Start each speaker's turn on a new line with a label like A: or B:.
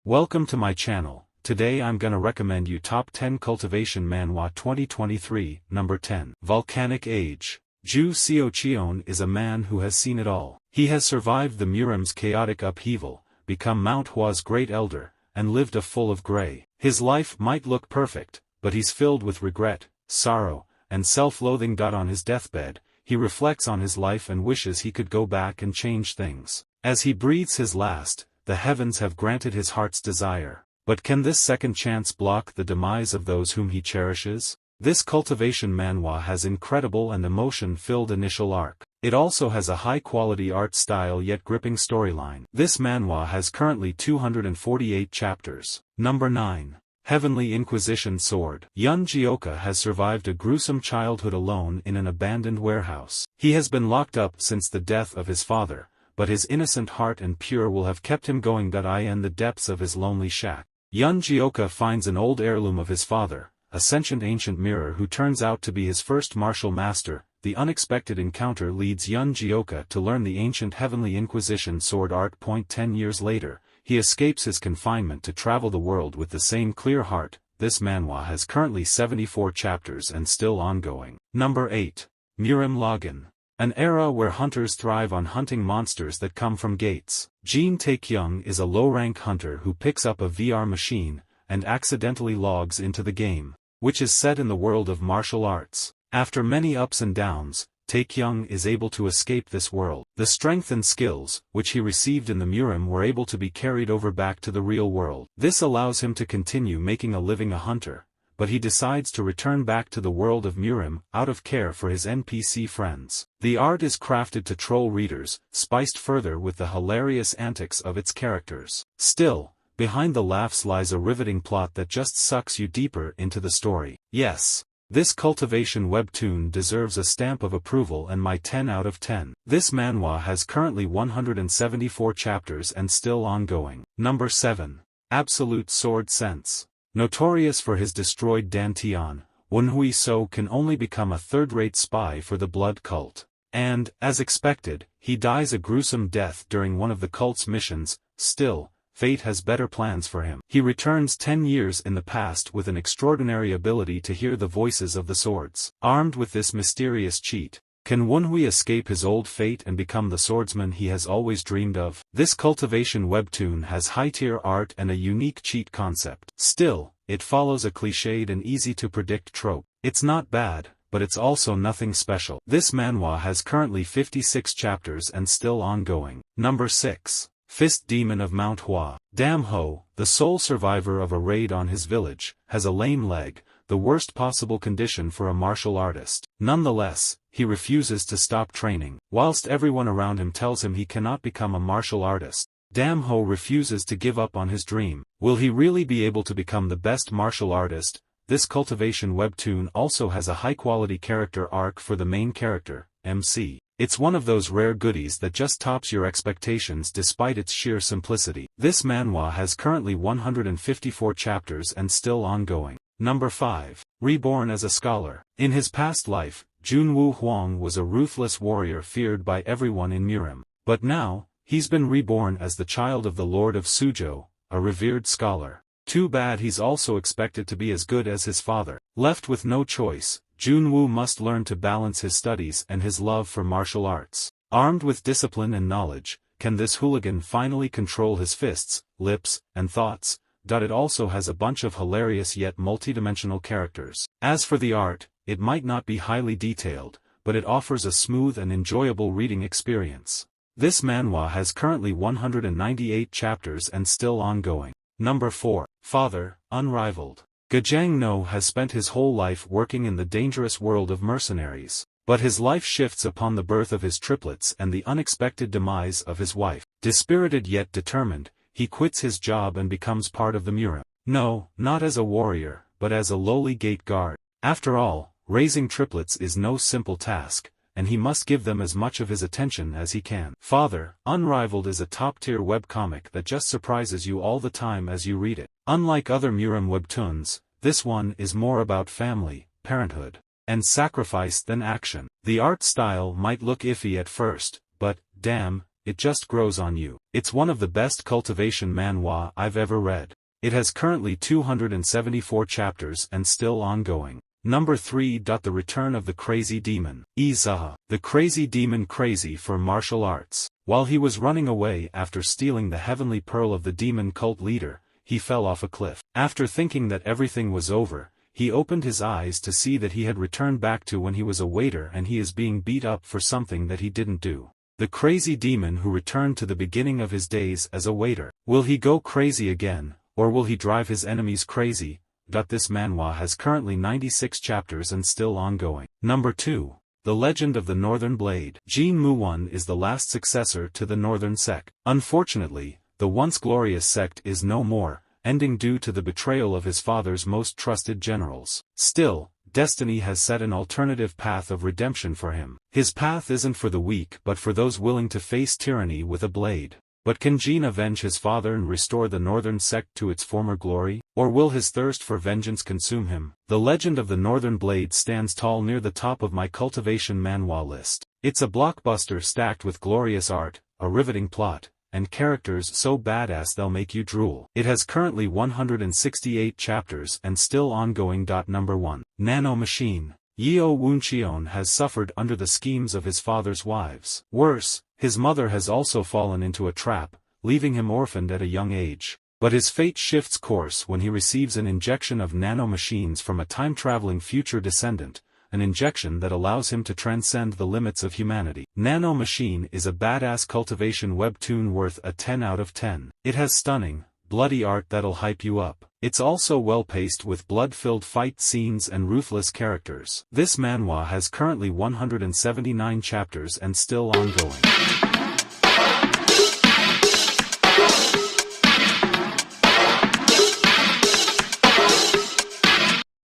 A: Welcome to my channel. Today I'm gonna recommend you top 10 cultivation manhwa 2023, number 10. Volcanic Age. Ju Seocheon is a man who has seen it all. He has survived the Miram's chaotic upheaval, become Mount Hwa's great elder, and lived a full of gray. His life might look perfect, but he's filled with regret, sorrow, and self-loathing. On his deathbed, he reflects on his life and wishes he could go back and change things. As he breathes his last, the heavens have granted his heart's desire. But can this second chance block the demise of those whom he cherishes? This cultivation manhwa has incredible and emotion-filled initial arc. It also has a high-quality art style yet gripping storyline. This manhwa has currently 248 chapters. Number 9. Heavenly Inquisition Sword. Yun Jioka has survived a gruesome childhood alone in an abandoned warehouse. He has been locked up since the death of his father, but his innocent heart and pure will have kept him going. In the depths of his lonely shack, Yun Jioka finds an old heirloom of his father, a sentient ancient mirror who turns out to be his first martial master. The unexpected encounter leads Yun Jioka to learn the ancient Heavenly Inquisition sword art. 10 years later, he escapes his confinement to travel the world with the same clear heart. This manhwa has currently 74 chapters and still ongoing. Number 8. Miram Logan. An era where hunters thrive on hunting monsters that come from gates. Jin Taekyung is a low-rank hunter who picks up a VR machine, and accidentally logs into the game, which is set in the world of martial arts. After many ups and downs, Taekyung is able to escape this world. The strength and skills, which he received in the Miram, were able to be carried over back to the real world. This allows him to continue making a living a hunter, but he decides to return back to the world of Miram, out of care for his NPC friends. The art is crafted to troll readers, spiced further with the hilarious antics of its characters. Still, behind the laughs lies a riveting plot that just sucks you deeper into the story. Yes, this cultivation webtoon deserves a stamp of approval and my 10 out of 10. This manhwa has currently 174 chapters and still ongoing. Number 7. Absolute Sword Sense. Notorious for his destroyed Dantian, Wonhui So can only become a third-rate spy for the blood cult. And, as expected, he dies a gruesome death during one of the cult's missions. Still, fate has better plans for him. He returns 10 years in the past with an extraordinary ability to hear the voices of the swords. Armed with this mysterious cheat, can Wonhui escape his old fate and become the swordsman he has always dreamed of? This cultivation webtoon has high-tier art and a unique cheat concept. Still, it follows a cliched and easy-to-predict trope. It's not bad, but it's also nothing special. This manhwa has currently 56 chapters and still ongoing. Number 6. Fist Demon of Mount Hwa. Dam Ho, the sole survivor of a raid on his village, has a lame leg, the worst possible condition for a martial artist. Nonetheless, he refuses to stop training. Whilst everyone around him tells him he cannot become a martial artist, Dam Ho refuses to give up on his dream. Will he really be able to become the best martial artist? This cultivation webtoon also has a high-quality character arc for the main character, MC. It's one of those rare goodies that just tops your expectations despite its sheer simplicity. This manhwa has currently 154 chapters and still ongoing. Number 5. Reborn as a Scholar. In his past life, Junwoo Hwang was a ruthless warrior feared by everyone in Miram. But now, he's been reborn as the child of the Lord of Suzhou, a revered scholar. Too bad he's also expected to be as good as his father. Left with no choice, Junwoo must learn to balance his studies and his love for martial arts. Armed with discipline and knowledge, can this hooligan finally control his fists, lips, and thoughts? It also has a bunch of hilarious yet multidimensional characters. As for the art, it might not be highly detailed, but it offers a smooth and enjoyable reading experience. This manhwa has currently 198 chapters and still ongoing. Number 4. Father, Unrivaled. Gajang No has spent his whole life working in the dangerous world of mercenaries, but his life shifts upon the birth of his triplets and the unexpected demise of his wife. Dispirited yet determined, he quits his job and becomes part of the Miram. No, not as a warrior, but as a lowly gate guard. After all, raising triplets is no simple task, and he must give them as much of his attention as he can. Father, Unrivaled is a top-tier webcomic that just surprises you all the time as you read it. Unlike other Miram webtoons, this one is more about family, parenthood, and sacrifice than action. The art style might look iffy at first, but, damn, it just grows on you. It's one of the best cultivation manhwa I've ever read. It has currently 274 chapters and still ongoing. Number 3. The Return of the Crazy Demon. Izaha. The crazy demon, crazy for martial arts. While he was running away after stealing the heavenly pearl of the demon cult leader, he fell off a cliff. After thinking that everything was over, he opened his eyes to see that he had returned back to when he was a waiter and he is being beat up for something that he didn't do. The crazy demon who returned to the beginning of his days as a waiter. Will he go crazy again, or will he drive his enemies crazy? This manhwa has currently 96 chapters and still ongoing. Number 2. The Legend of the Northern Blade. Jin Muwon is the last successor to the Northern sect. Unfortunately, the once glorious sect is no more, ending due to the betrayal of his father's most trusted generals. Still, destiny has set an alternative path of redemption for him. His path isn't for the weak but for those willing to face tyranny with a blade. But can Jin avenge his father and restore the Northern sect to its former glory? Or will his thirst for vengeance consume him? The Legend of the Northern Blade stands tall near the top of my cultivation manhwa list. It's a blockbuster stacked with glorious art, a riveting plot, and characters so badass they'll make you drool. It has currently 168 chapters and still ongoing. Number 1. Nanom Machine. Yeo Wuncheon has suffered under the schemes of his father's wives. Worse, his mother has also fallen into a trap, leaving him orphaned at a young age. But his fate shifts course when he receives an injection of nano machines from a time-traveling future descendant, an injection that allows him to transcend the limits of humanity. Nanom Machine is a badass cultivation webtoon worth a 10 out of 10. It has stunning, bloody art that'll hype you up. It's also well-paced with blood-filled fight scenes and ruthless characters. This manhwa has currently 179 chapters and still ongoing.